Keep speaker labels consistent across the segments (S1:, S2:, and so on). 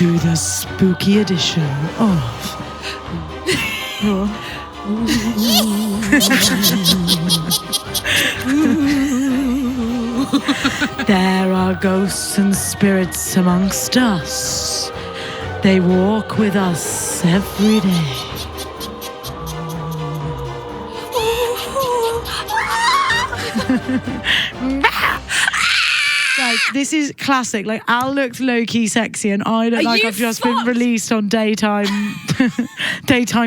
S1: to the spooky edition of... There are ghosts and spirits amongst us. They walk with us every day. Guys, this is classic. Like, Al looked low-key sexy and I look like I've just been released on daytime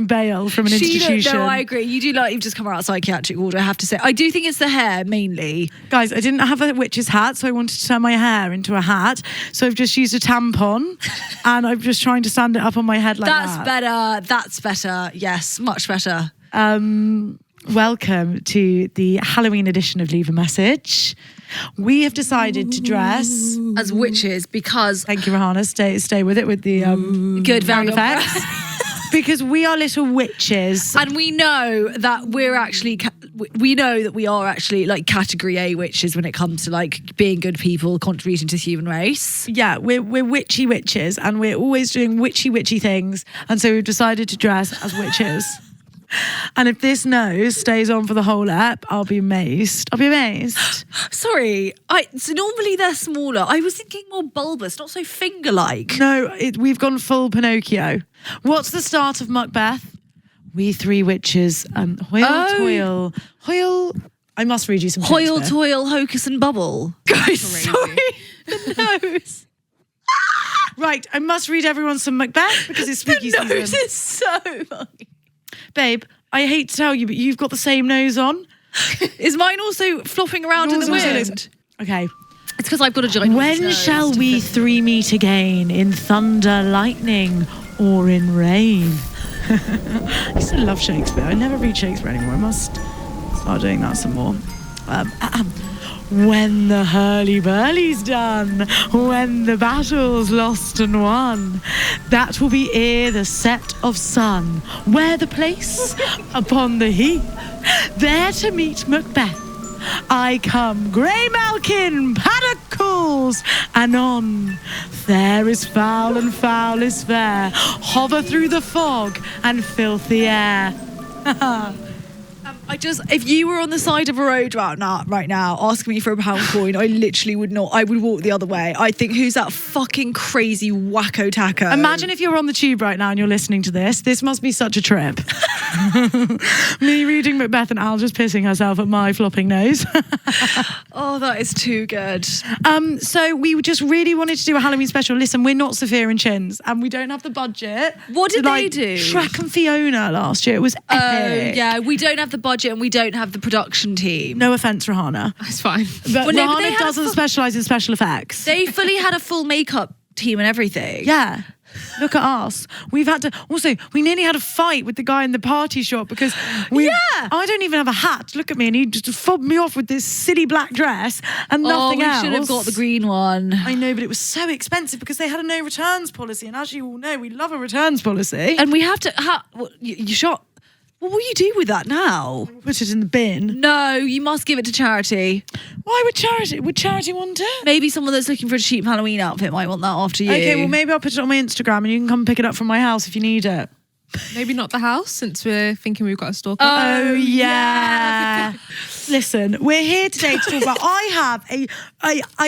S1: bail from an institution.
S2: No, I agree. You do like you've just come out of psychiatric ward, I have to say. I do think it's the hair, mainly.
S1: Guys, I didn't have a witch's hat, so I wanted to turn my hair into a hat. So I've just used a tampon and I'm just trying to stand it up on my head like that.
S2: That's better. Yes, much better.
S1: Welcome to the Halloween edition of Leave a Message. We have decided to dress
S2: as witches because...
S1: Thank you, Rahana. Stay with it with the
S2: good
S1: sound effects. Because we are little witches.
S2: And we know that we are actually like category A witches when it comes to like being good people, contributing to the human race.
S1: Yeah, we're witchy witches and we're always doing witchy things. And so we've decided to dress as witches. And if this nose stays on for the whole ep, I'll be amazed.
S2: Sorry, so normally they're smaller. I was thinking more bulbous, not so finger-like.
S1: No, we've gone full Pinocchio. What's the start of Macbeth? We three witches, hoil. I must read you some
S2: Hoil,
S1: Shakespeare.
S2: toil, hocus and bubble.
S1: Guys, sorry, the nose. Right, I must read everyone some Macbeth because it's spooky season.
S2: The nose is so funny.
S1: Babe, I hate to tell you, but you've got the same nose on.
S2: Is mine also flopping around in the wind?
S1: Okay.
S2: It's because I've got a giant
S1: When
S2: nose.
S1: shall we three meet again? In thunder, lightning, or in rain? I used to love Shakespeare. I never read Shakespeare anymore. I must start doing that some more. When the hurly-burly's done, when the battle's lost and won, that will be ere the set of sun. Where the place? Upon the heath, there to meet Macbeth. I come, grey Malkin, paddock calls, anon. Fair is foul and foul is fair. Hover through the fog and filthy air.
S2: If you were on the side of a road right now, asking me for a pound coin, I literally would not. I would walk the other way. I think, who's that fucking crazy wacko taco?
S1: Imagine if you're on the tube right now and you're listening to this. This must be such a trip. Me reading Macbeth and Al just pissing herself at my flopping nose.
S2: Oh, that is too good.
S1: So we just really wanted to do a Halloween special. Listen, we're not Sophia and Chins and we don't have the budget.
S2: What did they do?
S1: Shrek and Fiona last year. It was epic.
S2: Yeah, we don't have the budget and we don't have the production team.
S1: No offence, Rahana.
S3: It's fine.
S1: But Rahana doesn't specialise in special effects.
S2: They fully had a full makeup team and everything.
S1: Yeah. Look at us. We've had to... Also, we nearly had a fight with the guy in the party shop because I don't even have a hat. Look at me. And he just fobbed me off with this silly black dress and nothing else.
S2: We should have got the green one.
S1: I know, but it was so expensive because they had a no returns policy. And as you all know, we love a returns policy.
S2: And we have to... you shot... What will you do with that now?
S1: Put it in the bin.
S2: No, you must give it to charity.
S1: Why would charity? Would charity want it?
S2: Maybe someone that's looking for a cheap Halloween outfit might want that after you.
S1: Okay, well maybe I'll put it on my Instagram and you can come pick it up from my house if you need it.
S3: Maybe not the house, since we're thinking we've got a stalker.
S1: Oh yeah. Listen, we're here today to talk about. I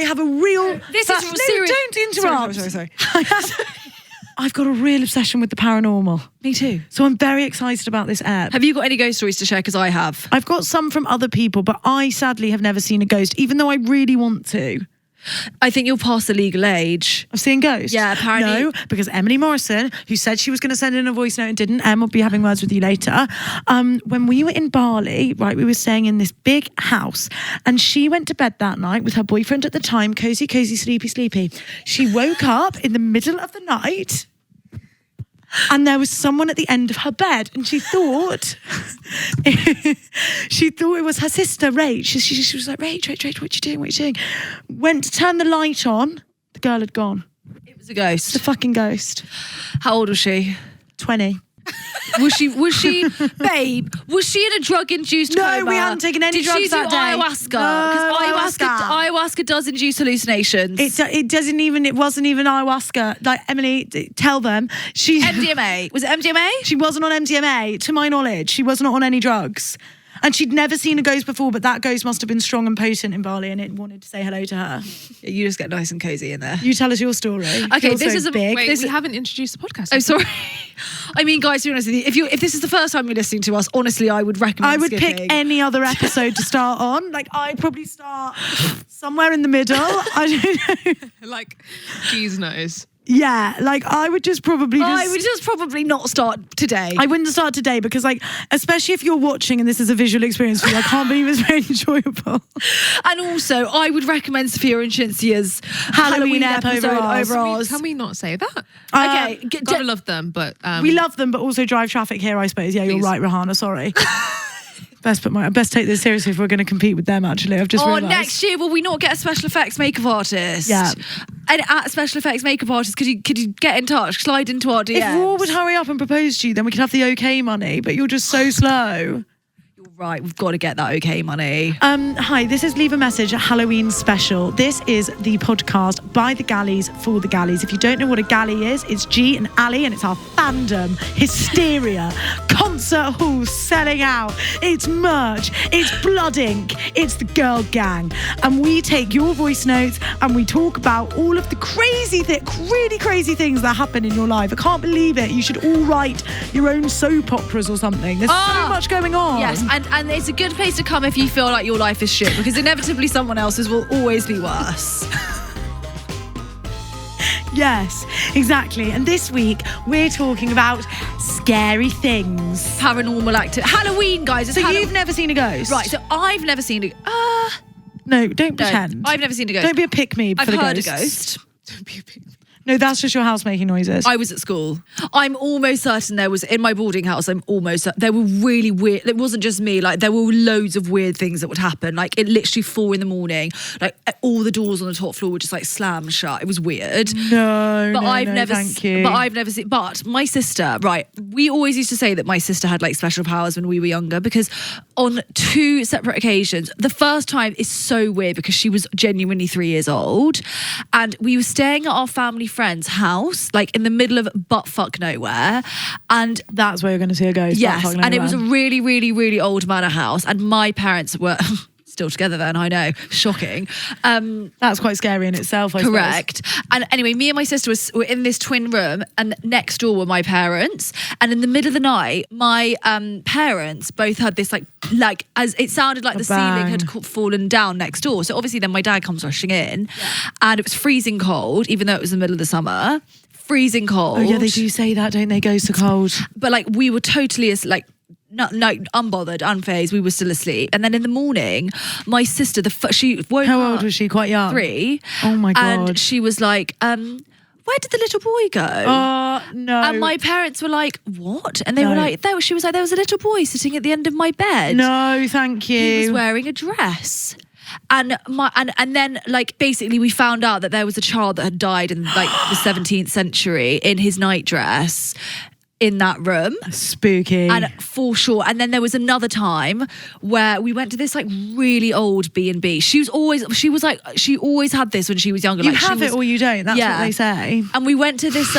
S1: have a real.
S2: This is serious.
S1: Don't interrupt.
S2: Sorry.
S1: I've got a real obsession with the paranormal.
S2: Me too.
S1: So I'm very excited about this app.
S2: Have you got any ghost stories to share? Because I have.
S1: I've got some from other people, but I sadly have never seen a ghost, even though I really want to.
S2: I think you're past the legal age.
S1: Of seeing ghosts?
S2: Yeah, apparently.
S1: No, because Emily Morrison, who said she was going to send in a voice note and didn't, Em will be having words with you later. When we were in Bali, right, we were staying in this big house and she went to bed that night with her boyfriend at the time, cozy, sleepy. She woke up in the middle of the night and there was someone at the end of her bed and she thought it was her sister, Rach. She was like, Rach, what you doing? Went to turn the light on. The girl had gone.
S2: It was a ghost.
S1: It's a fucking ghost.
S2: How old was she?
S1: 20.
S2: Was she, babe? Was she in a drug-induced coma?
S1: No, we hadn't taken any drugs that day.
S2: Did she do ayahuasca?
S1: No,
S2: Ayahuasca does induce hallucinations.
S1: It wasn't even ayahuasca. Like, Emily, tell them.
S2: MDMA. Was it MDMA?
S1: She wasn't on MDMA, to my knowledge. She was not on any drugs. And she'd never seen a ghost before, but that ghost must have been strong and potent in Bali, and it wanted to say hello to her.
S2: Yeah, you just get nice and cozy in there.
S1: You tell us your story.
S2: Okay,
S1: You're
S2: this
S1: so
S2: is a
S1: big.
S3: Wait, we haven't introduced the podcast.
S2: Oh, sorry. I mean, guys, to be honest with you, if this is the first time you're listening to us, honestly, I would recommend
S1: I would
S2: skipping.
S1: pick any other episode to start on. Like, I'd probably start somewhere in the middle. I don't know.
S3: Like, geez knows.
S1: Yeah, like I would just probably
S2: I would just probably not start today.
S1: I wouldn't start today because, like, especially if you're watching and this is a visual experience for you, I can't believe it's very enjoyable.
S2: And also, I would recommend Sophia and Shinzia's Halloween episode over ours.
S3: Can we not say that?
S2: Okay,
S3: Gotta love them, but
S1: we love them, but also drive traffic here, I suppose. Yeah,
S3: Please.
S1: you're right, Rahana. Sorry. Best take this seriously if we're going to compete with them. Actually, I've just realised.
S2: Next year, will we not get a special effects makeup artist?
S1: Yeah.
S2: And at special effects makeup artist, could you get in touch? Slide into our DMs.
S1: If Raw would hurry up and propose to you, then we could have the okay money. But you're just so slow.
S2: Right, we've got to get that okay money.
S1: Hi, this is Leave a Message Halloween special. This is the podcast by the Gallies for the Gallies. If you don't know what a galley is, it's G and Ali, and it's our fandom, hysteria, concert halls selling out. It's merch, it's blood ink, it's the girl gang. And we take your voice notes and we talk about all of the really crazy things that happen in your life. I can't believe it. You should all write your own soap operas or something. There's so much going on.
S2: Yes, and it's a good place to come if you feel like your life is shit, because inevitably someone else's will always be worse.
S1: Yes, exactly. And this week we're talking about scary things.
S2: Paranormal activity. Halloween, guys.
S1: So you've never seen a ghost?
S2: Right, so I've never seen a...
S1: No, don't pretend.
S2: I've never seen a ghost.
S1: Don't be a pick-me for
S2: I've
S1: the
S2: heard
S1: ghosts.
S2: a ghost.
S3: Don't be a pig.
S1: No, that's just your house making noises.
S2: I was at school. I'm almost certain there was, in my boarding house, there were really weird, it wasn't just me, like there were loads of weird things that would happen. Like it literally 4 a.m, like all the doors on the top floor would just like slam shut. It was weird.
S1: No,
S2: Thank you. But I've never seen, but my sister, right, we always used to say that my sister had like special powers when we were younger, because on 2 separate occasions, the first time is so weird because she was genuinely 3 years old and we were staying at our family friend's house, like in the middle of buttfuck nowhere, and
S1: that's where you're going to see a ghost.
S2: yes, and it was a really, really, really old manor house, and my parents were still together then. I know, shocking.
S1: That's quite scary in itself. I
S2: Correct. And anyway, me and my sister were in this twin room, and next door were my parents. And in the middle of the night, my parents both had this like as it sounded like the ceiling had fallen down next door. So obviously, then my dad comes rushing in, and it was freezing cold, even though it was the middle of the summer. Freezing cold.
S1: Oh yeah, they do say that, don't they? Ghosts are cold.
S2: But like we were totally no, unbothered, unfazed. We were still asleep. And then in the morning, my sister, she woke up.
S1: How old was she? Quite young.
S2: 3.
S1: Oh my God.
S2: And she was like, where did the little boy go?
S1: Oh, no.
S2: And my parents were like, what? And they were like, she was like, there was a little boy sitting at the end of my bed.
S1: No, thank you.
S2: He was wearing a dress. And then like basically we found out that there was a child that had died in like the 17th century in his nightdress in that room.
S1: Spooky.
S2: And for sure. And then there was another time where we went to this like really old B&B. She always had this when she was younger.
S1: You
S2: like,
S1: have it or you don't. That's what they say.
S2: And we went to this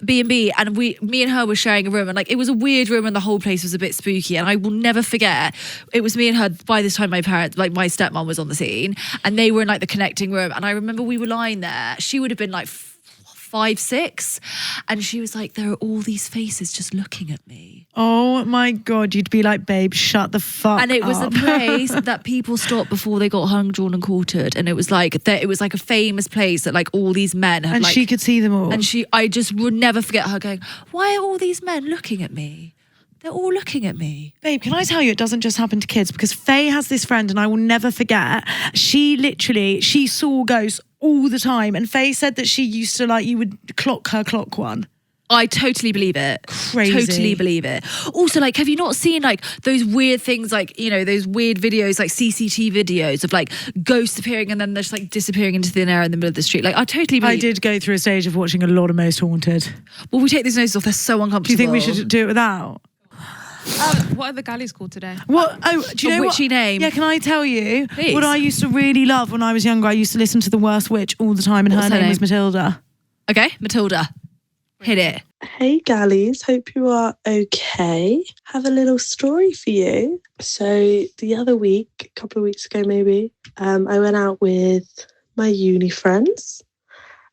S2: B&B, and me and her were sharing a room, and like it was a weird room and the whole place was a bit spooky. And I will never forget, it was me and her. By this time my parents, like my stepmom was on the scene, and they were in like the connecting room. And I remember we were lying there. She would have been like 5, 6, and she was like, there are all these faces just looking at me.
S1: Oh my God, you'd be like, babe, shut the fuck up.
S2: And it was a place that people stopped before they got hung, drawn and quartered, and it was like a famous place that like all these men had,
S1: and
S2: like,
S1: she could see them all.
S2: and I just would never forget her going, why are all these men looking at me? They're all looking at me.
S1: Babe, can I tell you, it doesn't just happen to kids, because Faye has this friend, and I will never forget, she saw ghosts all the time, and Faye said that she used to, like, you would clock her clock one.
S2: I totally believe it.
S1: Crazy.
S2: Totally believe it. Also, like, have you not seen like those weird things, like, you know, those weird videos, like CCTV videos of like ghosts appearing and then they're just like disappearing into thin air in the middle of the street? Like, I totally believe.
S1: I did go through a stage of watching a lot of Most Haunted.
S2: Well, we take these noses off, they're so uncomfortable.
S1: Do you think we should do it without?
S3: What are the galleys called today?
S1: What? Oh, do you know
S2: witchy
S1: what?
S2: name?
S1: Yeah, can I tell you
S2: Please.
S1: what I used to really love when I was younger? I used to listen to The Worst Witch all the time, and
S2: What's
S1: her
S2: her
S1: name was
S2: name?
S1: Matilda.
S2: Okay, Matilda. Hit it.
S4: Hey Gallies, hope you are okay. Have a little story for you. So the other week, a couple of weeks ago maybe, I went out with my uni friends,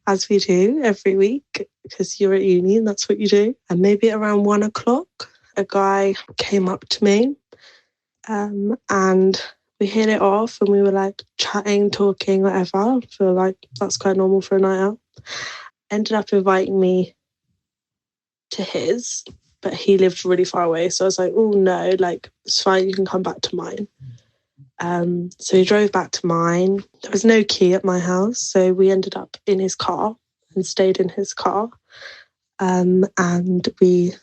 S4: as we do every week, because you're at uni and that's what you do. And maybe around 1 o'clock, a guy came up to me and we hit it off and we were like chatting, talking, whatever. I feel like that's quite normal for a night out. Ended up inviting me to his, but he lived really far away. So I was like, oh no, like, it's fine, you can come back to mine. So he drove back to mine. There was no key at my house. So we ended up in his car and stayed in his car. And we,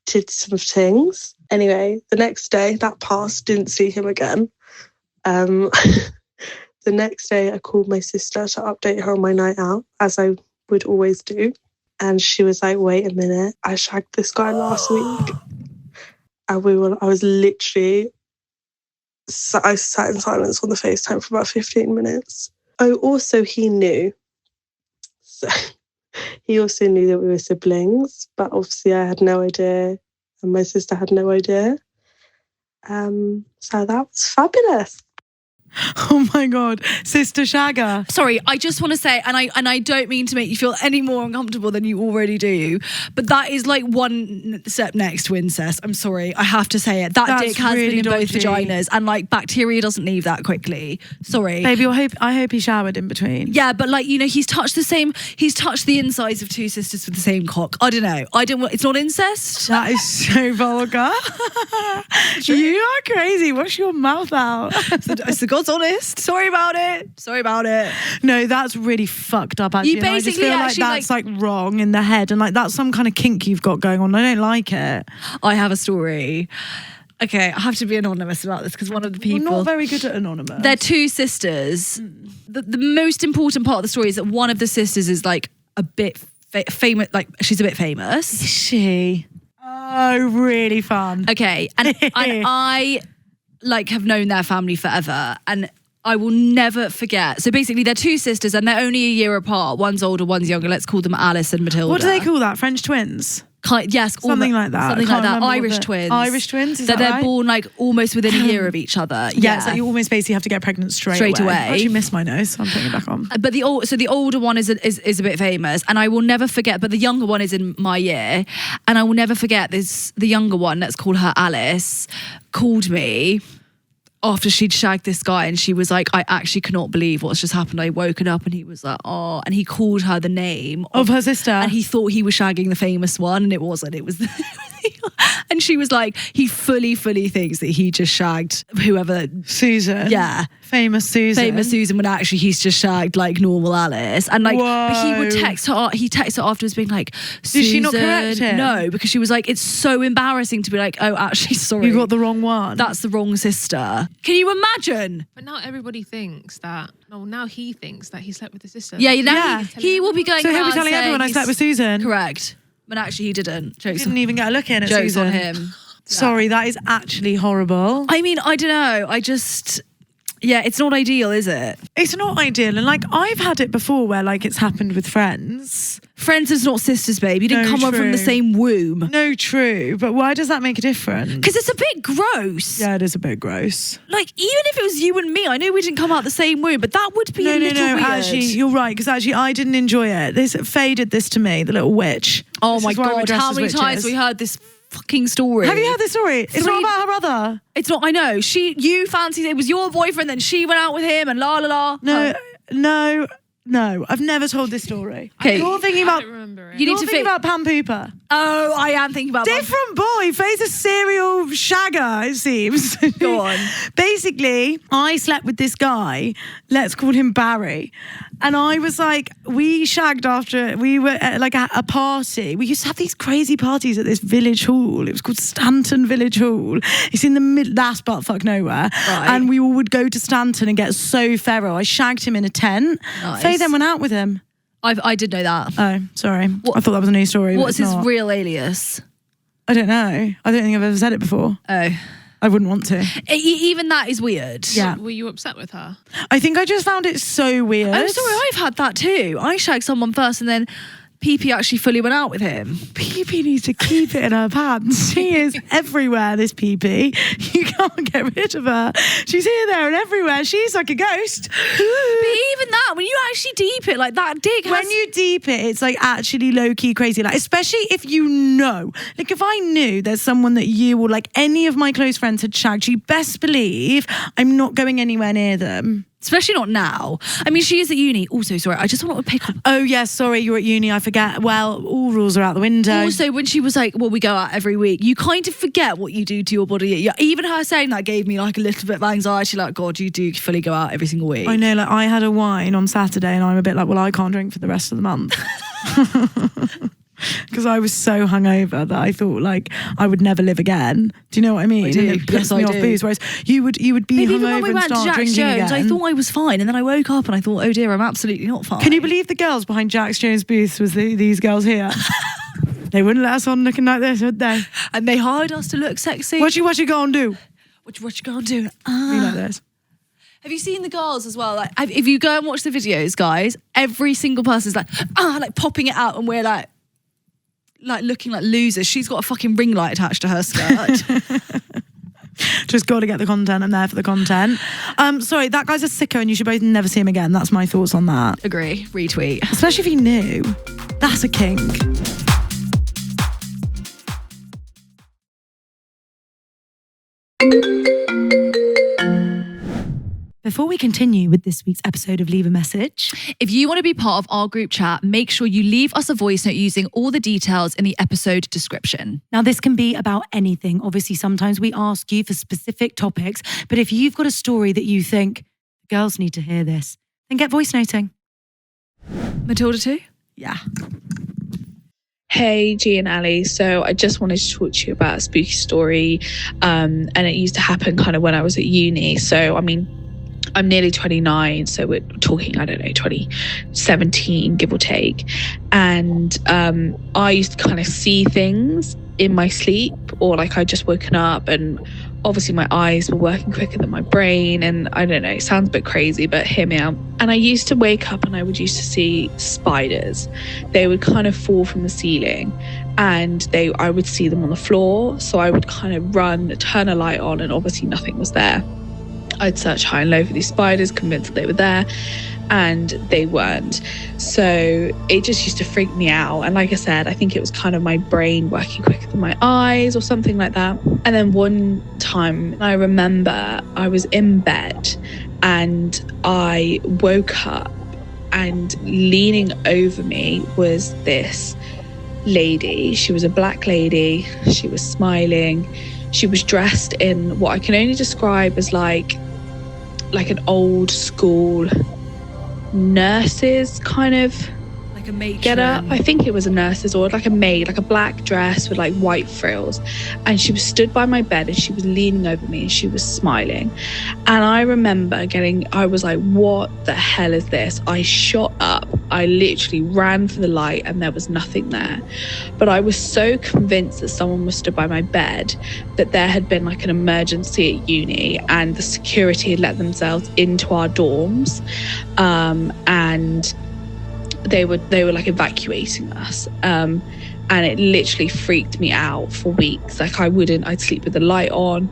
S4: did some things. Anyway, the next day, that passed, didn't see him again. The next day, I called my sister to update her on my night out, as I would always do. And she was like, wait a minute, I shagged this guy last week. And I was literally, I sat in silence on the FaceTime for about 15 minutes. Oh, also he knew. So he also knew that we were siblings, but obviously I had no idea and my sister had no idea. So that was fabulous.
S1: Oh my God, Sister Shagger.
S2: Sorry, I just want to say, and I don't mean to make you feel any more uncomfortable than you already do, but that is like one step next to incest. I'm sorry, I have to say it. That
S1: That's
S2: dick has
S1: really
S2: been in both
S1: dodgy.
S2: vaginas, and like bacteria doesn't leave that quickly. Sorry.
S1: Baby, I hope he showered in between.
S2: Yeah, but like, he's touched the insides of two sisters with the same cock. I don't know. It's not incest.
S1: That is so vulgar. You are crazy. Wash your mouth out.
S2: It's the God's honest. Sorry about it.
S1: No, that's really fucked up, actually.
S2: You
S1: And I just
S2: basically
S1: feel like
S2: actually,
S1: that's like wrong in the head, and like that's some kind of kink you've got going on. I don't like it.
S2: I have a story. Okay, I have to be anonymous about this because one of the people...
S1: You're not very good at anonymous.
S2: They're two sisters. The most important part of the story is that one of the sisters is like a bit famous, like she's a bit famous.
S1: Is she? Oh, really fun.
S2: Okay, and I like have known their family forever, and I will never forget. So basically, they're two sisters, and they're only a year apart. One's older, one's younger. Let's call them Alice and Matilda.
S1: What do they call that? French twins?
S2: Yes,
S1: Something like that.
S2: Something
S1: I can't
S2: like that.
S1: remember what
S2: Irish
S1: the-
S2: twins.
S1: Irish twins? Is that
S2: they're
S1: right?
S2: born like almost within a year of each other.
S1: Yeah, it's like you almost basically have to get pregnant straight away.
S2: away.
S1: I actually missed my nose, so I'm putting it back on.
S2: But the older one is a bit famous, and I will never forget. But the younger one is in my year, and I will never forget this. The younger one, let's call her Alice, called me after she'd shagged this guy, and she was like, I actually cannot believe what's just happened. I woken up and he was like, oh, and he called her the name
S1: Of her sister.
S2: and he thought he was shagging the famous one, and it wasn't. It was and she was like, he fully thinks that he just shagged whoever.
S1: Susan.
S2: Yeah.
S1: Famous Susan.
S2: When actually he's just shagged like normal Alice. And like, but he would
S1: Whoa.
S2: text her. He texted her afterwards being like,
S1: Did she not correct
S2: "Susan."
S1: him?
S2: No, because she was like, it's so embarrassing to be like, oh, actually, sorry,
S1: You got the wrong one.
S2: that's the wrong sister. Can you imagine?
S3: But now everybody thinks that. No, now he thinks that he slept with his sister.
S2: Yeah, now
S1: Yeah.
S2: he will be going
S1: So he'll be
S2: around
S1: telling
S2: saying
S1: everyone I
S2: he's-
S1: slept with Susan.
S2: Correct. But actually he didn't. Jokes,
S1: Didn't even get a look in at
S2: jokes
S1: Susan.
S2: on him.
S1: Sorry, that is actually horrible.
S2: I mean, I don't know. Yeah, it's not ideal, is it?
S1: It's not ideal. And like, I've had it before where like it's happened with friends.
S2: Friends is not sisters, babe. You didn't
S1: No,
S2: come up from the
S1: true.
S2: same womb.
S1: No, true. But why does that make a difference?
S2: Because it's a bit gross.
S1: Yeah, it is a bit gross.
S2: Like, even if it was you and me, I know we didn't come out the same womb, but that would be a little weird.
S1: Actually, you're right. Because actually, I didn't enjoy it. This faded this to me, the little witch.
S2: Oh
S1: This
S2: my
S1: is why we're
S2: God,
S1: dressed
S2: how
S1: as
S2: many times
S1: witches.
S2: we heard this fucking story.
S1: Have you heard this story? It's not about her brother.
S2: It's not, I know. You fancied it was your boyfriend, then she went out with him and la la la.
S1: No. I've never told this story.
S2: Okay.
S1: You're thinking
S3: I
S1: about.
S3: don't remember it.
S2: You need
S1: You're
S2: to
S1: thinking
S2: think.
S1: about Pam Pooper.
S2: Oh, I am thinking about
S1: Different boy, Faye's a serial shagger, it seems.
S2: Go on.
S1: Basically, I slept with this guy, let's call him Barry. And I was like, we shagged after, we were at like a party. We used to have these crazy parties at this village hall. It was called Stanton Village Hall. It's in the middle, that's buttfuck nowhere.
S2: Right.
S1: And we all would go to Stanton and get so feral. I shagged him in a tent.
S2: Nice.
S1: Faye then went out with him.
S2: I did know that.
S1: Oh, sorry. I thought that was a new story. but
S2: What's
S1: it's
S2: his
S1: not.
S2: real alias?
S1: I don't know. I don't think I've ever said it before.
S2: Oh.
S1: I wouldn't want to.
S2: Even that is weird.
S1: Yeah.
S3: Were you upset with her?
S1: I think I just found it so weird.
S2: I'm sorry, I've had that too. I shagged someone first and then PP actually fully went out with him.
S1: PP needs to keep it in her pants. She is everywhere, this PP. You can't get rid of her. She's here, there and everywhere. She's like a ghost.
S2: But even that, when you actually deep it, like that dick has...
S1: When you deep it, it's like actually low-key crazy. Like, especially if you know. Like, if I knew there's someone that you or like any of my close friends had shagged, you best believe I'm not going anywhere near them.
S2: Especially not now. I mean, she is at uni. Also, sorry, I just want to pick up.
S1: Oh, yeah, sorry, you're at uni. I forget. Well, all rules are out the window.
S2: Also, when she was like, well, we go out every week, you kind of forget what you do to your body. Even her saying that gave me like a little bit of anxiety. Like, God, you do fully go out every single week.
S1: I know, like I had a wine on Saturday and I'm a bit like, well, I can't drink for the rest of the month. Because I was so hungover that I thought like I would never live again. Do you know what I mean?
S2: I do.
S1: And it puts
S2: Yes,
S1: me
S2: I
S1: off
S2: do.
S1: booze. Whereas you would be
S2: Maybe even when
S1: hungover
S2: we
S1: and
S2: went to
S1: start
S2: Jack's
S1: drinking
S2: Jones,
S1: again.
S2: I thought I was fine, and then I woke up and I thought, oh dear, I'm absolutely not fine.
S1: Can you believe the girls behind Jack's Jones booths was these girls here? They wouldn't let us on looking like this, would they?
S2: And they hired us to look sexy.
S1: What you gonna do?
S2: What you gonna do?
S1: Be like this.
S2: Have you seen the girls as well? Like, if you go and watch the videos, guys, every single person's like popping it out, and we're like looking like losers. She's got a fucking ring light attached to her skirt.
S1: Just got to get the content. I'm there for the content. Sorry, that guy's a sicko and you should both never see him again. That's my thoughts on that.
S2: Agree. Retweet.
S1: Especially if he knew. That's a kink. Before we continue with this week's episode of Leave a Message,
S2: if you want to be part of our group chat, make sure you leave us a voice note using all the details in the episode description.
S1: now this can be about anything. Obviously, sometimes we ask you for specific topics, but if you've got a story that you think girls need to hear this, then get voice noting.
S2: Matilda too?
S1: Yeah.
S5: Hey, G and Ali. So I just wanted to talk to you about a spooky story. And it used to happen kind of when I was at uni. So, I mean, I'm nearly 29, so we're talking, I don't know, 2017, give or take. And I used to kind of see things in my sleep, or like I'd just woken up and obviously my eyes were working quicker than my brain. And I don't know, it sounds a bit crazy, but hear me out. And I used to wake up and I would used to see spiders. They would kind of fall from the ceiling and I would see them on the floor. So I would kind of run, turn a light on, and obviously nothing was there. I'd search high and low for these spiders, convinced that they were there, and they weren't. So it just used to freak me out. And like I said, I think it was kind of my brain working quicker than my eyes or something like that. And then one time I remember I was in bed and I woke up, and leaning over me was this lady. She was a black lady. She was smiling. She was dressed in what I can only describe as like an old school nurses kind of
S2: Like a matron.
S5: get up. I think it was a nurse's, or like a maid, like a black dress with like white frills. And she was stood by my bed and she was leaning over me and she was smiling. And I remember I was like, what the hell is this? I shot up. I literally ran for the light and there was nothing there. But I was so convinced that someone was stood by my bed that there had been like an emergency at uni and the security had let themselves into our dorms. And they were like evacuating us. And it literally freaked me out for weeks. Like I'd sleep with the light on.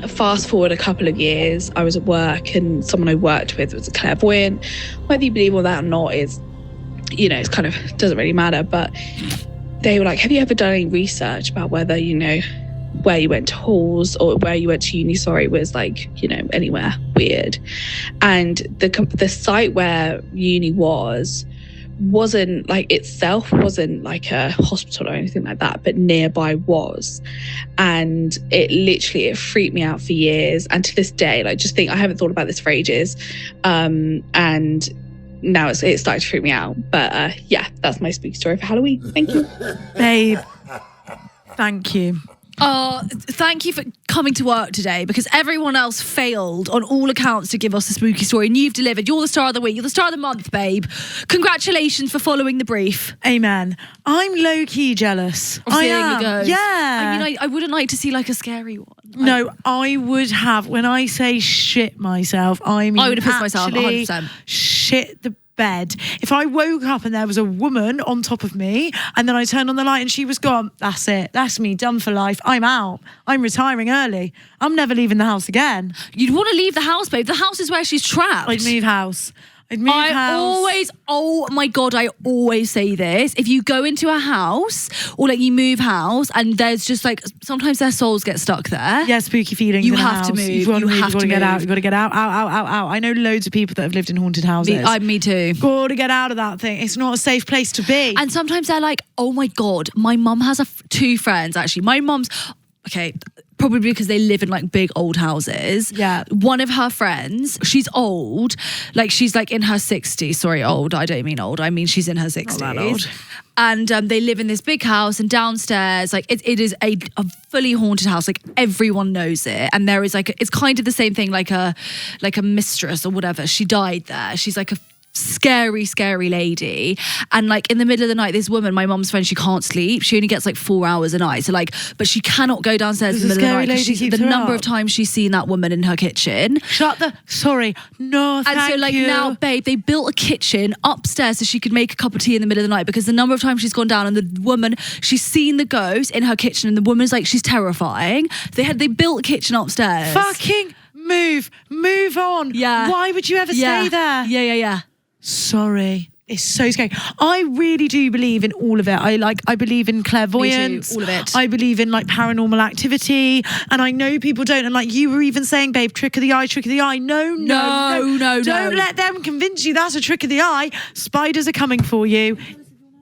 S5: Fast forward a couple of years, I was at work and someone I worked with was a clairvoyant. Whether you believe all that or not is, you know, it's kind of doesn't really matter. But they were like, have you ever done any research about whether, you know, where you went to halls or where you went to uni, was like, you know, anywhere weird. And the site where uni wasn't like itself wasn't like a hospital or anything like that, but nearby was. And it freaked me out for years. And to this day, like, just think, I haven't thought about this for ages. And now it's starting to freak me out. But yeah, that's my spooky story for Halloween. Thank you.
S1: Babe, thank you.
S2: Thank you for coming to work today, because everyone else failed on all accounts to give us a spooky story, and you've delivered. You're the star of the week. You're the star of the month, babe. Congratulations for following the brief.
S1: Amen. I'm low-key jealous.
S2: Of
S1: I
S2: seeing
S1: am.
S2: the ghost.
S1: Yeah.
S2: I mean, I wouldn't like to see like a scary one.
S1: No, I would have, when I say shit myself, I mean
S2: I would have pissed myself,
S1: actually
S2: 100%.
S1: shit the bed. If I woke up and there was a woman on top of me and then I turned on the light and she was gone, that's it. That's me, done for life. I'm out. I'm retiring early. I'm never leaving the house again.
S2: You'd want to leave the house, babe. The house is where she's trapped.
S1: I'd move house.
S2: Oh my God, I always say this. If you go into a house or like you move house and there's just like, sometimes their souls get stuck there.
S1: Yeah, spooky feelings.
S2: You
S1: in a
S2: have to
S1: house.
S2: move.
S1: You've got to move.
S2: You
S1: You've
S2: have
S1: got
S2: to
S1: to get
S2: move.
S1: out. You've got to get out. Out. I know loads of people that have lived in haunted houses.
S2: Me too.
S1: Got to get out of that thing. It's not a safe place to be.
S2: And sometimes they're like, oh my God, my mum has two friends actually. My mum's, okay, probably because they live in like big old houses.
S1: Yeah.
S2: One of her friends, she's old, like she's like in her 60s. Sorry, old. I don't mean old. I mean she's in her 60s.
S1: Not that old.
S2: And they live in this big house, and downstairs, like it is a fully haunted house. Like everyone knows it, and there is like it's kind of the same thing, like a mistress or whatever. She died there. She's like a scary lady, and like in the middle of the night, this woman, my mum's friend, she can't sleep. She only gets like 4 hours a night, so like, but she cannot go downstairs in the middle of the night because the number of times she's seen that woman in her kitchen.
S1: Sorry, no, thank you.
S2: And so like now, babe, they built a kitchen upstairs so she could make a cup of tea in the middle of the night, because the number of times she's gone down and the woman, she's seen the ghost in her kitchen, and the woman's like, she's terrifying. They built a kitchen upstairs.
S1: Fucking move on.
S2: Yeah.
S1: Why would you ever stay there?
S2: Yeah.
S1: Sorry. It's so scary. I really do believe in all of it. I believe in clairvoyance.
S2: Me too, all of it.
S1: I believe in like paranormal activity. And I know people don't. And like you were even saying, babe, trick of the eye. No. Don't let them convince you that's a trick of the eye. Spiders are coming for you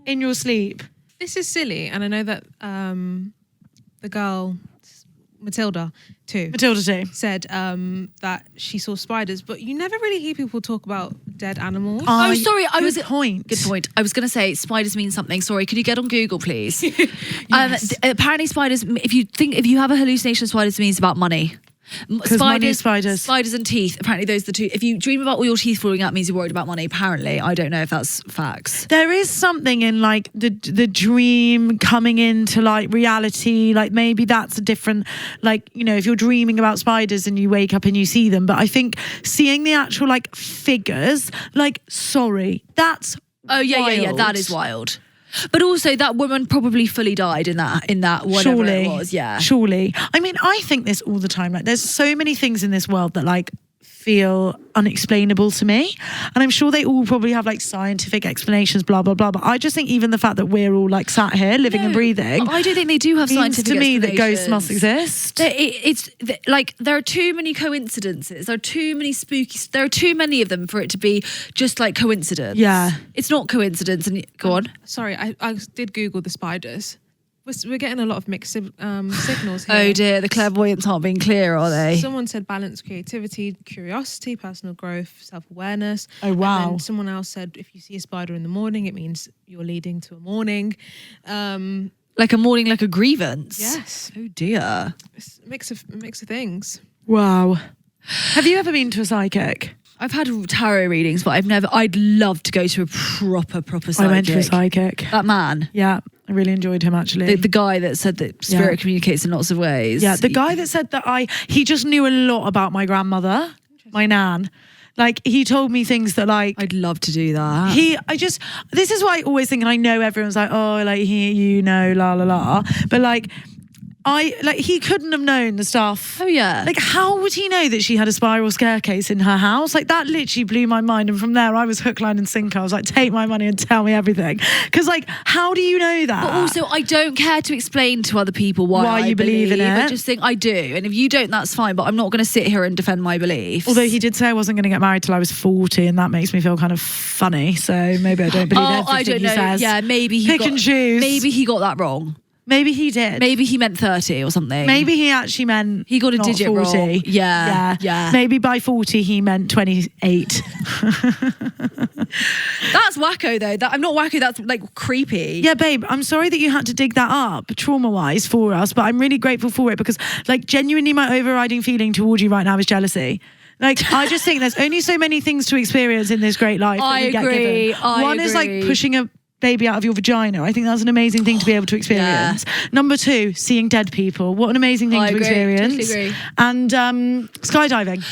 S1: in your sleep.
S3: This is silly, and I know that the girl Matilda too said that she saw spiders, but you never really hear people talk about dead animals.
S2: Oh, sorry.
S1: Good point.
S2: I was going to say spiders mean something. Sorry, could you get on Google, please?
S1: Yes.
S2: Apparently, spiders. If you have a hallucination, spiders means about money. Spiders and teeth. Apparently, those are the two. If you dream about all your teeth falling out, means you're worried about money. Apparently, I don't know if that's facts.
S1: There is something in like the dream coming into like reality. Like maybe that's a different, like, you know, if you're dreaming about spiders and you wake up and you see them. But I think seeing the actual like figures, like, sorry, that's
S2: Yeah. That is wild. But also, that woman probably fully died in that whatever it was. Yeah,
S1: surely. I mean, I think this all the time. Like, there's so many things in this world that like feel unexplainable to me, and I'm sure they all probably have like scientific explanations, blah blah blah. But I just think even the fact that we're all like sat here living and breathing,
S2: I don't think they do have scientific
S1: to me that
S2: explanations.
S1: ghosts must exist.
S2: It's like there are too many coincidences. There are too many spooky. There are too many of them for it to be just like coincidence.
S1: Yeah,
S2: it's not coincidence. And go on.
S3: Sorry, I did Google the spiders. We're getting a lot of mixed signals here.
S2: Oh dear, the clairvoyants aren't being clear, are they?
S3: Someone said balance, creativity, curiosity, personal growth, self-awareness.
S1: Oh wow.
S3: And then someone else said if you see a spider in the morning, it means you're leading to a morning.
S2: Like a morning, like a grievance.
S3: Yes.
S2: Oh dear.
S3: It's a mix of things.
S1: Wow. Have you ever been to a psychic?
S2: I've had tarot readings, but I'd love to go to a proper psychic.
S1: I went to a psychic.
S2: That man.
S1: Yeah, I really enjoyed him actually.
S2: The guy that said that spirit communicates in lots of ways.
S1: Yeah, the guy that said that he just knew a lot about my grandmother, my nan. Like, he told me things that like...
S2: I'd love to do that.
S1: This is why I always think, and I know everyone's like, oh, like, la la la. But like... he couldn't have known the stuff.
S2: Oh yeah.
S1: Like, how would he know that she had a spiral staircase in her house? Like, that literally blew my mind. And from there, I was hook, line and sinker. I was like, take my money and tell me everything. Because like, how do you know that?
S2: But also, I don't care to explain to other people why
S1: you believe in it.
S2: I just think I do. And if you don't, that's fine. But I'm not going to sit here and defend my beliefs.
S1: Although he did say I wasn't going to get married till I was 40, and that makes me feel kind of funny. So maybe I don't believe everything
S2: I don't know.
S1: he says.
S2: Yeah, maybe he
S1: Pick and choose.
S2: Maybe he got that wrong.
S1: Maybe he did.
S2: Maybe he meant 30 or something.
S1: Maybe he actually meant
S2: he got a
S1: not
S2: digit
S1: 40.
S2: wrong. Yeah.
S1: Maybe by 40 he meant 28.
S2: That's wacko though. I'm not wacko. That's like creepy.
S1: Yeah, babe, I'm sorry that you had to dig that up trauma-wise for us, but I'm really grateful for it because like genuinely my overriding feeling towards you right now is jealousy. Like, I just think there's only so many things to experience in this great life that we get given. One is like pushing a baby out of your vagina. I think that's an amazing thing to be able to experience. Yeah. Number 2, seeing dead people. What an amazing thing to experience.
S2: Totally agree.
S1: And skydiving.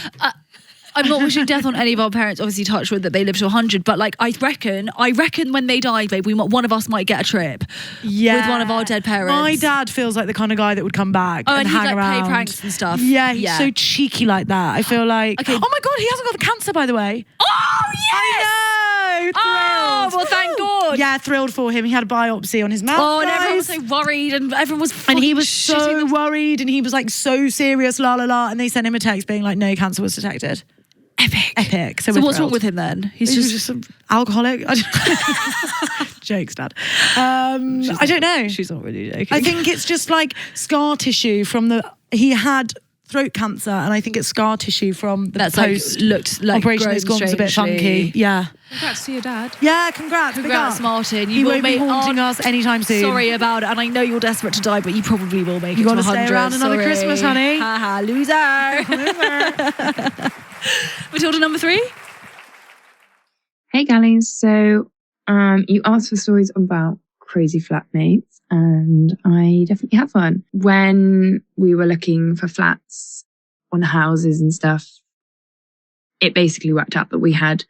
S2: I'm not wishing death on any of our parents. Obviously, touch wood that they live to 100. But like, I reckon when they die, babe, one of us might get a trip. With one of our dead parents.
S1: My dad feels like the kind of guy that would come back and hang
S2: like
S1: around.
S2: Play pranks and stuff.
S1: Yeah, he's so cheeky like that. I feel like. Okay. Oh my god, he hasn't got the cancer, by the way.
S2: Oh yes.
S1: I know. Thrilled.
S2: Oh well, thank God.
S1: Yeah, thrilled for him. He had a biopsy on his mouth.
S2: Oh, and everyone was so worried, and everyone was.
S1: And he was so worried, and he was like so serious, la la la. And they sent him a text being like, "No cancer was detected." Epic. So
S2: what's wrong with him then? He's just
S1: an alcoholic. Jokes, Dad. I don't know.
S2: She's not really joking.
S1: I think it's just like scar tissue from he had throat cancer, and I think it's scar tissue from the post
S2: looked like
S1: operation. His gums a bit funky. Yeah.
S3: Congrats to your dad.
S1: Yeah, congrats.
S2: Martin.
S1: He won't be haunting us anytime soon.
S2: Sorry about it, and I know you're desperate to die, but you probably will make it to 100.
S1: You got to stay around another Christmas, honey.
S2: Haha, loser. Matilda, number 3.
S6: Hey, Gallies. So, you asked for stories about crazy flatmates, and I definitely have one. When we were looking for flats on houses and stuff, it basically worked out that we had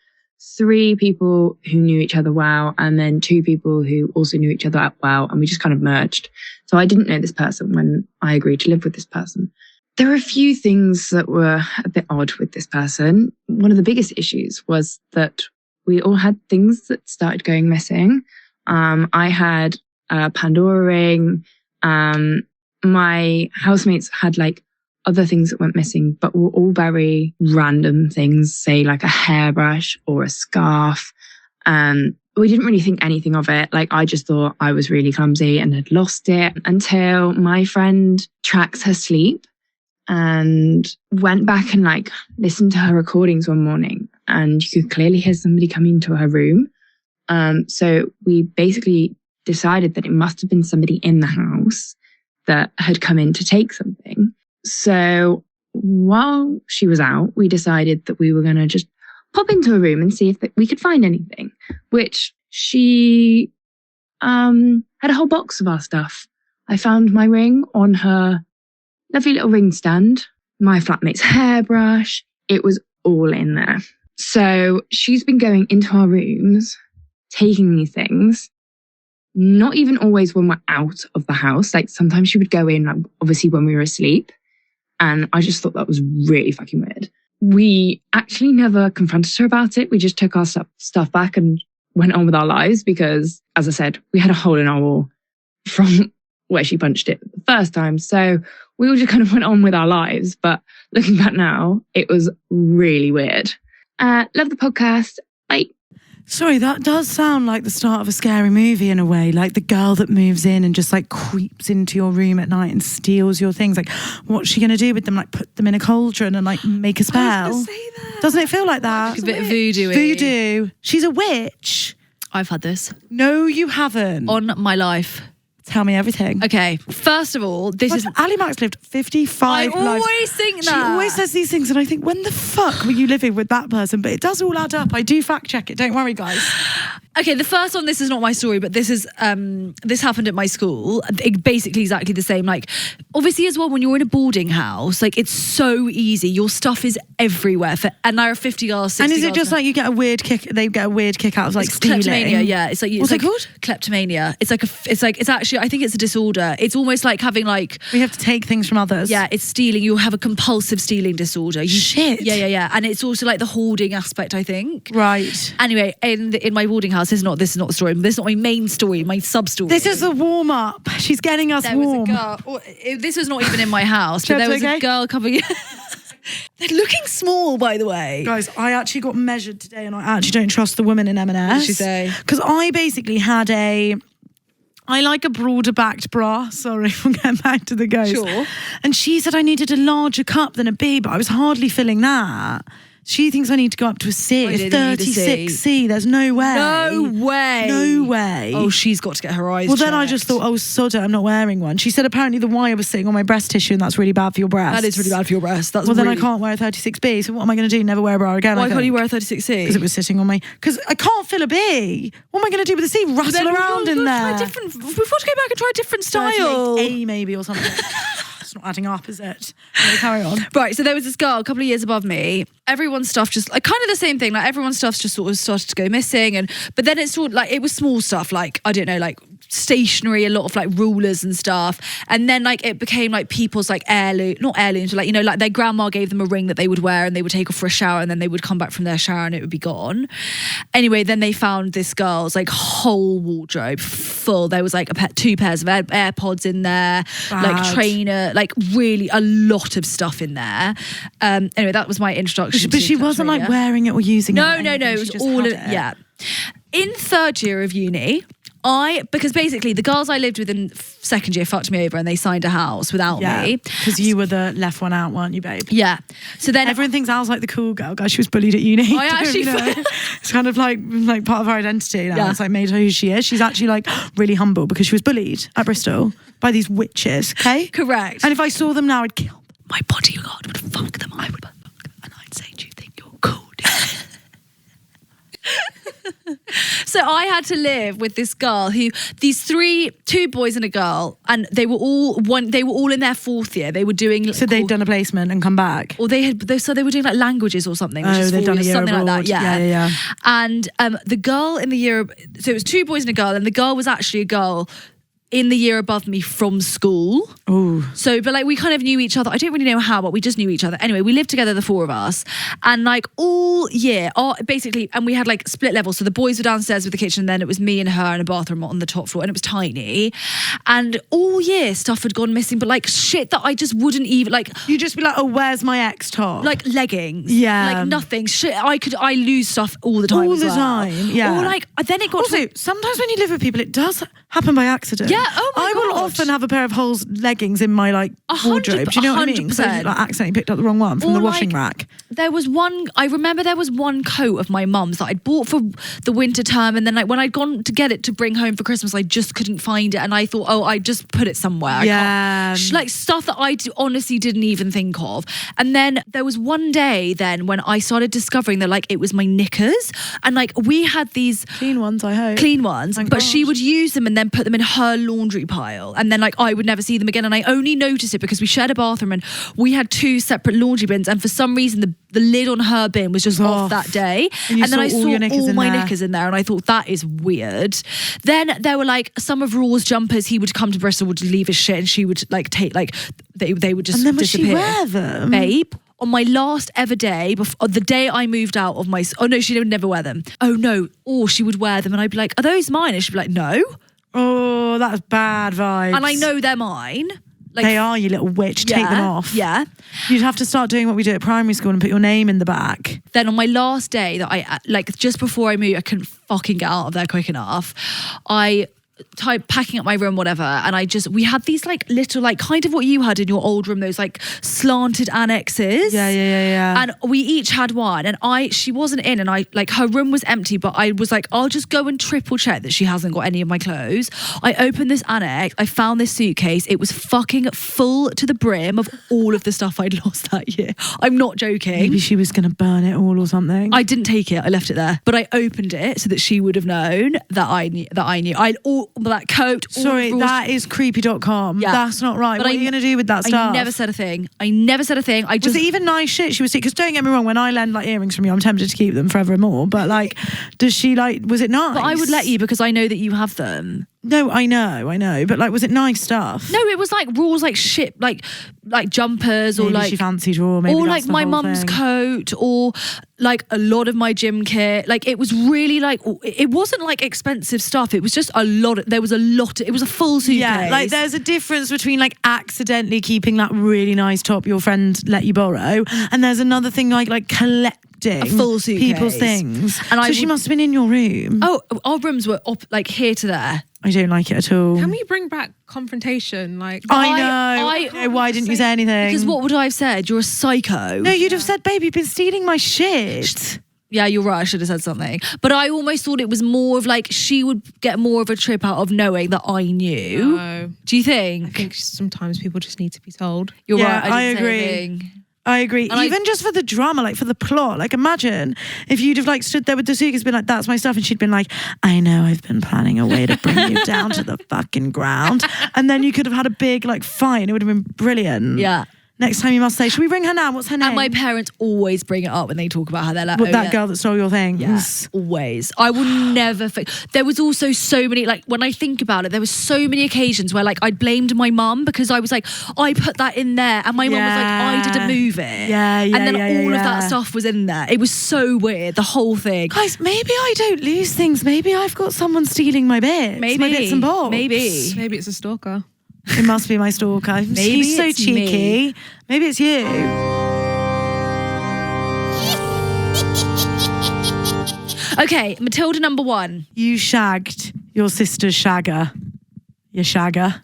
S6: 3 people who knew each other well, and then 2 people who also knew each other well, and we just kind of merged. So I didn't know this person when I agreed to live with this person. There were a few things that were a bit odd with this person. One of the biggest issues was that we all had things that started going missing. I had a Pandora ring. My housemates had like other things that went missing, but were all very random things, say like a hairbrush or a scarf. We didn't really think anything of it. Like, I just thought I was really clumsy and had lost it until my friend tracks her sleep and went back and like listened to her recordings one morning, and you could clearly hear somebody coming into her room. So we basically decided that it must have been somebody in the house that had come in to take something. So while she was out, we decided that we were going to just pop into a room and see if we could find anything, which she had a whole box of our stuff. I found my ring on her lovely little ring stand, my flatmate's hairbrush. It was all in there. So she's been going into our rooms, taking these things, not even always when we're out of the house. Like, sometimes she would go in, like, obviously when we were asleep. And I just thought that was really fucking weird. We actually never confronted her about it. We just took our stuff back and went on with our lives because, as I said, we had a hole in our wall from where she punched it the first time. So we all just kind of went on with our lives. But looking back now, it was really weird. Love the podcast. Bye.
S1: Sorry, that does sound like the start of a scary movie in a way. Like the girl that moves in and just like creeps into your room at night and steals your things. Like, what's she going to do with them? Like, put them in a cauldron and like make a spell?
S3: I was gonna say that.
S1: Doesn't it feel like that?
S2: She's a bit voodoo-y.
S1: Voodoo. She's a witch.
S2: I've had this.
S1: No, you haven't.
S2: On my life.
S1: Tell me everything.
S2: Okay, first of all, this is...
S1: Ali Max lived 55 lives.
S2: I always think that.
S1: She always says these things and I think, when the fuck were you living with that person? But it does all add up. I do fact check it. Don't worry, guys.
S2: Okay, the first one, this is not my story, but this happened at my school. Basically exactly the same. Like, obviously as well, when you're in a boarding house, like, it's so easy. Your stuff is everywhere. And there are 50 girls, 60
S1: And is it
S2: girls
S1: just like you get a weird kick? They get a weird kick out of like stealing.
S2: Kleptomania, yeah. It's like
S1: what's it called?
S2: Kleptomania. It's actually, I think it's a disorder. It's almost like having like,
S1: we have to take things from others.
S2: Yeah, it's stealing. You have a compulsive stealing disorder.
S1: Shit.
S2: Yeah. And it's also like the hoarding aspect, I think.
S1: Right.
S2: Anyway, in my boarding house, this is not the story. This is not my main story. My sub story.
S1: This is the warm up. She's getting us warm.
S2: This was not even in my house, but there was a girl coming. They're looking small, by the way.
S1: Guys, I actually got measured today and I actually don't trust the woman in M&S.
S2: What did she say?
S1: Because I basically had I like a broader backed bra. Sorry, we'll get back to the ghost.
S2: Sure.
S1: And she said I needed a larger cup than a B, but I was hardly filling that. She thinks I need to go up to a C.
S2: I
S1: It's
S2: didn't need a
S1: 36C. There's no way.
S2: No way.
S1: No way.
S2: Oh, she's got to get her eyes
S1: Well, then I
S2: checked.
S1: just thought, oh, sod it, I'm not wearing one. She said apparently the wire was sitting on my breast tissue and that's really bad for your breasts.
S2: That is really bad for your breasts. That's
S1: Well, then I
S2: really...
S1: can't wear a 36B. So what am I going to do? Never wear a bra again?
S2: Why can't you wear a 36C?
S1: Because it was sitting on my... Because I can't fill a B. What am I going to do with a C? Rattle around in there.
S2: We've got to go back and try a different style.
S1: 38A maybe or something. It's not adding up, is it? Anyway, carry on.
S2: Right, so there was this girl a couple of years above me. Everyone's stuff just like kind of the same thing. Like everyone's stuff's just sort of started to go missing, but then it's sort of like it was small stuff, like I don't know, like stationery, a lot of like rulers and stuff, and then like it became like people's like not heirlooms, but like, you know, like their grandma gave them a ring that they would wear and they would take off for a shower and then they would come back from their shower and it would be gone. Anyway, then they found this girl's like whole wardrobe full. There was like two pairs of AirPods in there, like trainer, like really a lot of stuff in there. Anyway, that was my introduction.
S1: But she wasn't like wearing it or using it.
S2: No, it was all of, yeah. In third year of uni, because basically the girls I lived with in second year fucked me over and they signed a house without me.
S1: Because you were the left one out, weren't you, babe?
S2: Yeah. So then
S1: everyone thinks I was like the cool girl. Guys, she was bullied at uni.
S2: I actually
S1: it's kind of like part of her identity now. Yeah. It's like made her who she is. She's actually like really humble because she was bullied at Bristol by these witches, okay?
S2: Correct.
S1: And if I saw them now, I'd kill them.
S2: My bodyguard would fuck them. I would fuck them. And I'd say, do you think you're cool, dude? So I had to live with this girl who, two boys and a girl, and they were all in their fourth year. They were doing...
S1: So they'd done a placement and come back?
S2: Or they were doing like languages or something.
S1: They'd done a year
S2: something
S1: abroad.
S2: Like that, yeah.
S1: Yeah.
S2: And the girl in the year... So it was two boys and a girl, and the girl was actually a girl in the year above me from school.
S1: Ooh.
S2: So, but like we kind of knew each other. I don't really know how, but we just knew each other. Anyway, we lived together, the four of us. And like all year, basically, and we had like split levels. So the boys were downstairs with the kitchen, and then it was me and her in a bathroom on the top floor, and it was tiny. And all year stuff had gone missing, but like shit that I just wouldn't even like.
S1: You'd just be like, oh, where's my ex top?
S2: Like leggings.
S1: Yeah.
S2: Like nothing. Shit, I lose stuff all the time.
S1: All the time, yeah.
S2: Or like, then it got
S1: also, sometimes when you live with people, it does happen by accident.
S2: Yeah, oh my
S1: I will
S2: God.
S1: often have a pair of holes leggings in my like wardrobe. Do you know what I mean?
S2: 100%.
S1: So I like accidentally picked up the wrong one from the washing rack.
S2: I remember there was one coat of my mum's that I'd bought for the winter term, and then like when I'd gone to get it to bring home for Christmas, I just couldn't find it, and I thought, oh, I just put it somewhere. Like stuff that I honestly didn't even think of. And then there was one day then when I started discovering that like it was my knickers, and like we had these
S1: clean ones, I hope.
S2: Clean ones, but she would use them and then put them in her laundry pile, and then like I would never see them again. And I only noticed it because we shared a bathroom and we had two separate laundry bins, and for some reason the lid on her bin was just off that day, and then I saw all my knickers in there, and I thought that is weird. Then there were like some of Raw's jumpers. He would come to Bristol, would leave his shit, and she would like take like they would just
S1: and then
S2: disappear.
S1: Would she wear them,
S2: babe? On my last ever day, the day I moved out of my... Oh, no, she would never wear them. Oh, no. Or she would wear them and I'd be like, are those mine? And she'd be like, no.
S1: Oh, that's bad vibes.
S2: And I know they're mine. Like,
S1: they are, you little witch. Take them off.
S2: Yeah.
S1: You'd have to start doing what we do at primary school and put your name in the back.
S2: Then on my last day that I... Like, just before I moved, I couldn't fucking get out of there quick enough. Packing up my room, whatever, and we had these like little like kind of what you had in your old room, those like slanted annexes.
S1: Yeah.
S2: And we each had one, and she wasn't in, and I like her room was empty, but I was like, I'll just go and triple check that she hasn't got any of my clothes. I opened this annex, I found this suitcase. It was fucking full to the brim of all of the stuff I'd lost that year. I'm not joking.
S1: Maybe she was gonna burn it all or something.
S2: I didn't take it. I left it there, but I opened it so that she would have known that I knew. That coat.
S1: Sorry, that is creepy.com. Yeah. That's not right. What are you going to do with that stuff?
S2: I never said a thing. Was
S1: it even nice shit she was taking? Because don't get me wrong, when I lend like earrings from you, I'm tempted to keep them forevermore. But like, was it nice?
S2: But I would let you because I know that you have them.
S1: No, I know. But like, was it nice stuff?
S2: No, it was like rules, like shit, like jumpers,
S1: maybe
S2: or like
S1: she fancied Raw, maybe
S2: or like my mum's coat, or like a lot of my gym kit. Like it was really like, it wasn't like expensive stuff. It was just a lot. It was a full suitcase.
S1: Yeah, like there's a difference between like accidentally keeping that really nice top your friend let you borrow, and there's another thing like collecting
S2: A full suitcase.
S1: people's things.
S2: And
S1: so she must have been in your room.
S2: Oh, our rooms were up, like here to there.
S1: I don't like it at all.
S3: Can we bring back confrontation? Like,
S1: I know. Why didn't you say anything?
S2: Because what would I have said? You're a psycho.
S1: No, you'd have said, babe, you've been stealing my shit.
S2: Yeah, you're right. I should have said something. But I almost thought it was more of like she would get more of a trip out of knowing that I knew.
S3: No.
S2: Do you think?
S3: I think sometimes people just need to be told.
S2: You're
S1: Yeah,
S2: right.
S1: I
S2: didn't say
S1: agree.
S2: anything.
S1: I agree.
S2: And
S1: Even just for the drama, like for the plot. Like imagine if you'd have like stood there with the suitcase, been like, "That's my stuff," and she'd been like, "I know, I've been planning a way to bring you down to the fucking ground," and then you could have had a big like fight. And it would have been brilliant.
S2: Yeah.
S1: Next time you must say, "Should we bring her now? What's her name?"
S2: And my parents always bring it up when they talk about her. They're like,
S1: What,
S2: oh,
S1: that
S2: yeah.
S1: girl that stole your things.
S2: Yeah, always. I will never. There was also so many, like, when I think about it, there was so many occasions where, like, I blamed my mum because I was like, I put that in there, and my mum was like, I didn't move it.
S1: Yeah,
S2: and then all of that stuff was in there. It was so weird, the whole thing.
S1: Guys, maybe I don't lose things. Maybe I've got someone stealing my bits.
S2: Maybe.
S1: My bits and bobs.
S2: Maybe.
S3: Maybe it's a stalker.
S1: It must be my stalker.
S2: Maybe
S1: He's so
S2: it's
S1: cheeky.
S2: me.
S1: Maybe it's you.
S2: Okay, Matilda number 1.
S1: You shagged your sister's shagger. Your shagger.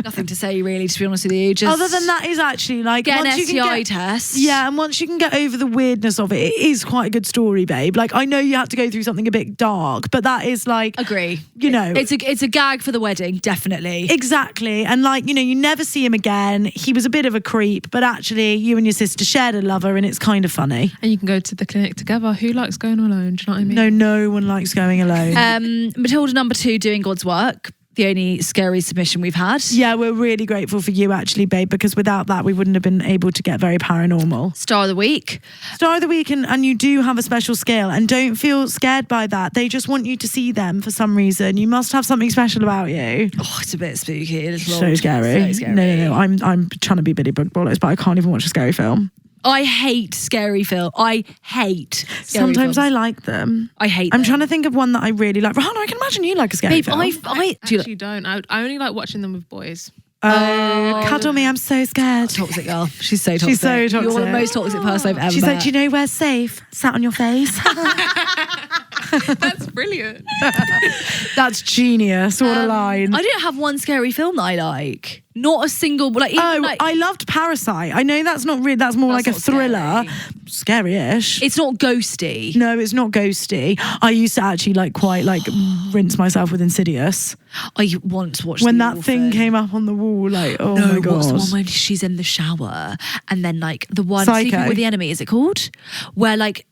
S2: Nothing to say, really, to be honest with you. Just
S1: Other than that is actually like
S2: get an
S1: once you can
S2: STI
S1: get-
S2: test.
S1: Yeah, and once you can get over the weirdness of it, it is quite a good story, babe. Like I know you had to go through something a bit dark, but that is like
S2: Agree.
S1: You know,
S2: It's a gag for the wedding, definitely.
S1: exactly. And like, you know, you never see him again. He was a bit of a creep, but actually you and your sister shared a lover and it's kind of funny.
S3: And you can go to the clinic together. Who likes going alone? Do you know what I mean?
S1: No one likes going alone.
S2: Matilda number 2, doing God's work. The only scary submission we've had.
S1: Yeah, we're really grateful for you actually, babe, because without that we wouldn't have been able to get very paranormal.
S2: Star of the week.
S1: Star of the week, and you do have a special skill, and don't feel scared by that. They just want you to see them for some reason. You must have something special about you.
S2: Oh, it's a bit spooky. A little
S1: So
S2: old.
S1: scary.
S2: So scary.
S1: No. I'm trying to be Billy Bollocks, but I can't even watch a scary film.
S2: I hate scary film. I hate scary
S1: Sometimes
S2: films.
S1: I like them.
S2: I hate
S1: I'm
S2: them.
S1: trying to think of one that I really like. Rahana, I can imagine you like a scary
S2: Babe,
S1: film.
S2: I
S3: I
S2: do you
S3: actually don't. I only like watching them with boys.
S1: Oh, cuddle me, I'm so scared.
S2: toxic girl. She's so toxic.
S1: She's so
S2: You're the
S1: toxic.
S2: most toxic person I've ever
S1: She's
S2: met.
S1: like, do you know where's safe? Sat on your face.
S3: That's brilliant.
S1: That's genius. What a line.
S2: I don't have one scary film that I like. Not a single. Like, even like,
S1: I loved Parasite. I know that's not real. That's more like a
S2: That's not
S1: thriller. Scary-ish.
S2: it's not ghosty.
S1: No, it's not ghosty. I used to actually quite rinse myself with Insidious.
S2: I once watched
S1: When
S2: The
S1: that thing
S2: Orphan.
S1: came up on the wall, oh
S2: No,
S1: my god.
S2: what's the one when she's in the shower and then like the one
S1: Psycho.
S2: Sleeping with the Enemy, is it called? Where like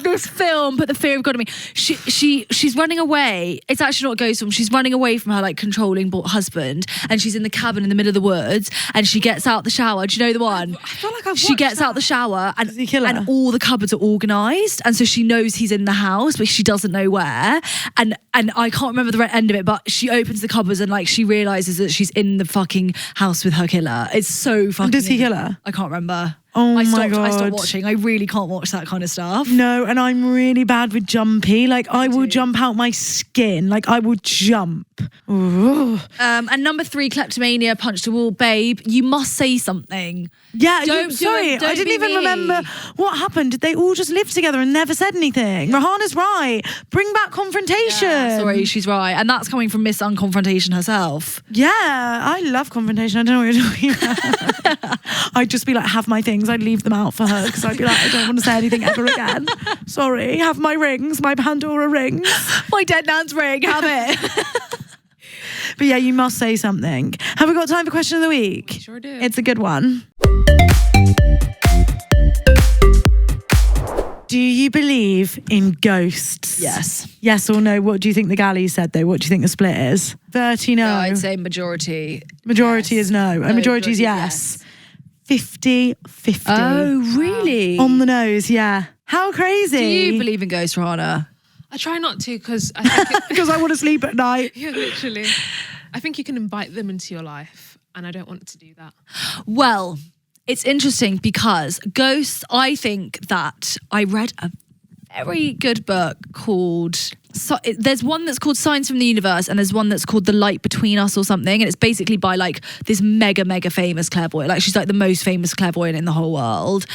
S2: this film put the fear of God in me. She's running away. It's actually not a ghost film. She's running away from her like controlling husband, and she's in the cabin in the middle of the woods, and she gets out the shower. Do you know the one?
S3: I feel like I've
S2: She
S3: watched
S2: gets
S3: that.
S2: out the shower and,
S1: Does he kill her?
S2: and all the cupboards are organised, and so she knows he's in the house, but she doesn't know where. And I can't remember the end of it, but she opens the cupboards and like she realises that she's in the fucking house with her killer. It's so fucking.
S1: Does he kill her?
S2: I can't remember.
S1: Oh
S2: I
S1: my
S2: stopped
S1: God.
S2: watching. I really can't watch that kind of stuff.
S1: No, and I'm really bad with jumpy. Like I will jump out my skin. Like I will jump. Ooh.
S2: And number 3, kleptomania, punch the wall. Babe, you must say something.
S1: Yeah,
S2: Don't do
S1: sorry,
S2: it. Don't
S1: I didn't
S2: be
S1: even
S2: me.
S1: remember what happened. Did they all just live together and never said anything? Rahana's right. Bring back confrontation.
S2: Sorry, she's right. And that's coming from Miss Unconfrontation herself.
S1: Yeah, I love confrontation. I don't know what you're talking about. I'd just be like, have my things. I'd leave them out for her because I'd be like, I don't want to say anything ever again. Sorry, have my rings, my Pandora rings.
S2: My dead nan's ring, have it.
S1: But yeah, you must say something. Have we got time for question of the week?
S3: We sure do.
S1: It's a good one. Do you believe in ghosts?
S2: Yes.
S1: Yes or no? What do you think the Gallies said though? What do you think the split is? 30 no.
S2: No, I'd say majority.
S1: Majority is no. And majority is
S2: majority
S1: yes. 50-50.
S2: Oh, really?
S1: On the nose, yeah. How crazy.
S2: Do you believe in ghosts, Rahana?
S3: I try not to because I think
S1: Because I want to sleep at night.
S3: yeah, literally. I think you can invite them into your life, and I don't want to do that.
S2: Well, it's interesting because ghosts, I think that I read a very good book called there's one that's called Signs from the Universe, and there's one that's called The Light Between Us or something, and it's basically by like this mega famous clairvoyant. Like she's like the most famous clairvoyant in the whole world,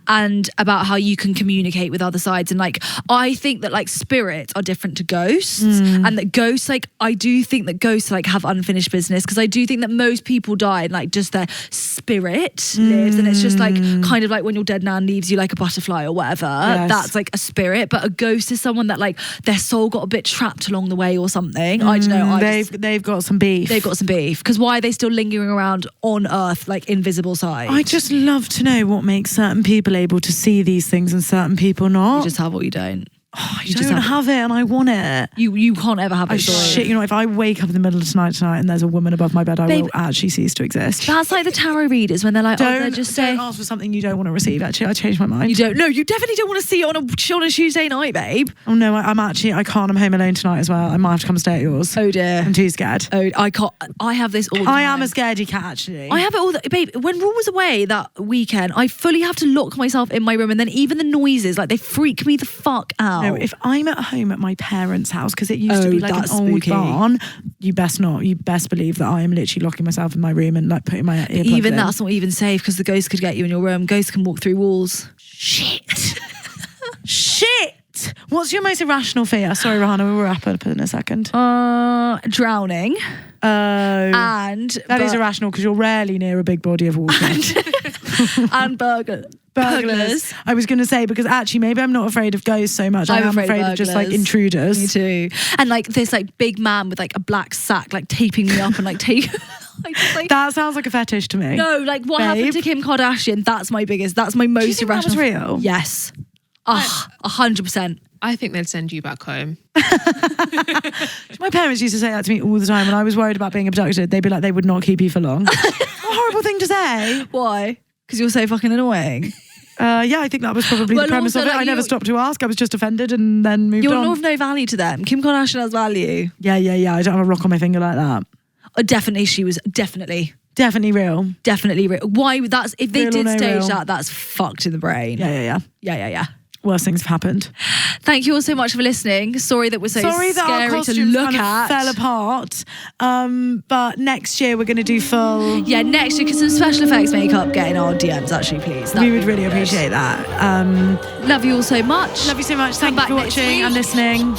S2: and about how you can communicate with other sides. And like I think that like spirits are different to ghosts, and that ghosts, like I do think that ghosts like have unfinished business, because I do think that most people die and like just their spirit lives, and it's just like kind of like when your dead nan leaves you like a butterfly or whatever.
S1: Yes.
S2: That's like a spirit, but a ghost is someone that like their soul got a bit trapped along the way or something. I don't know.
S1: They've got some beef.
S2: They've got some beef, because why are they still lingering around on Earth like invisible side?
S1: I just love to know what makes certain people able to see these things and certain people not.
S2: You just have what you don't.
S1: I don't have it and I want it.
S2: You can't ever have it.
S1: Shit, you know, if I wake up in the middle of tonight and there's a woman above my bed, I will actually cease to exist.
S2: That's like the tarot readers when they're like,
S1: don't
S2: just
S1: ask for something you don't want to receive. Actually, I changed my mind.
S2: You don't. No, you definitely don't want to see it on a Tuesday night, babe.
S1: Oh no, I can't. I'm home alone tonight as well. I might have to come stay at yours.
S2: Oh dear.
S1: I'm too scared.
S2: Oh, I can't. I have this all the time.
S1: I am a scaredy cat, actually.
S2: I have it all babe, when Raw was away that weekend, I fully have to lock myself in my room, and then even the noises, like they freak me the fuck out.
S1: No, if I'm at home at my parents' house, because it used to be like an old
S2: spooky
S1: barn, you best believe that I am literally locking myself in my room and like putting my earplugs in.
S2: Even that's not even safe, because the ghost could get you in your room. Ghosts can walk through walls.
S1: Shit. What's your most irrational fear? Sorry, Rahana, we'll wrap up in a second.
S2: Drowning. And
S1: that is irrational, because you're rarely near a big body of water.
S2: And burglars.
S1: I was going to say, because actually maybe I'm not afraid of ghosts so much. I'm afraid of just like intruders.
S2: Me too. And like this like big man with like a black sack like taping me up and like take.
S1: That sounds like a fetish to me.
S2: No, like what happened to Kim Kardashian? That's my most irrational.
S1: That was real?
S2: Yes. 100%.
S3: I think they'd send you back home.
S1: My parents used to say that to me all the time when I was worried about being abducted. They'd be like, they would not keep you for long. What a horrible thing to say.
S2: Why? Because you're so fucking annoying.
S1: Yeah, I think that was probably the premise of it. Like I never stopped to ask. I was just offended and then moved on.
S2: You're of no value to them. Kim Kardashian has value.
S1: Yeah. I don't have a rock on my finger like that.
S2: Definitely, she was definitely
S1: real.
S2: Definitely real. Why? That's if they
S1: Real
S2: did
S1: no
S2: stage
S1: real.
S2: that. That's fucked in the brain.
S1: Yeah. Worse things have happened.
S2: Thank you all so much for listening. Sorry that we're so
S1: Sorry that our
S2: scary to
S1: costumes
S2: look
S1: kind of
S2: at.
S1: fell apart. But next year we're going to do full.
S2: Yeah, next year, because some special effects makeup, get in our DMs actually, please.
S1: We would really appreciate that.
S2: Love you all so much.
S1: Love you so much. Thank you for watching and listening.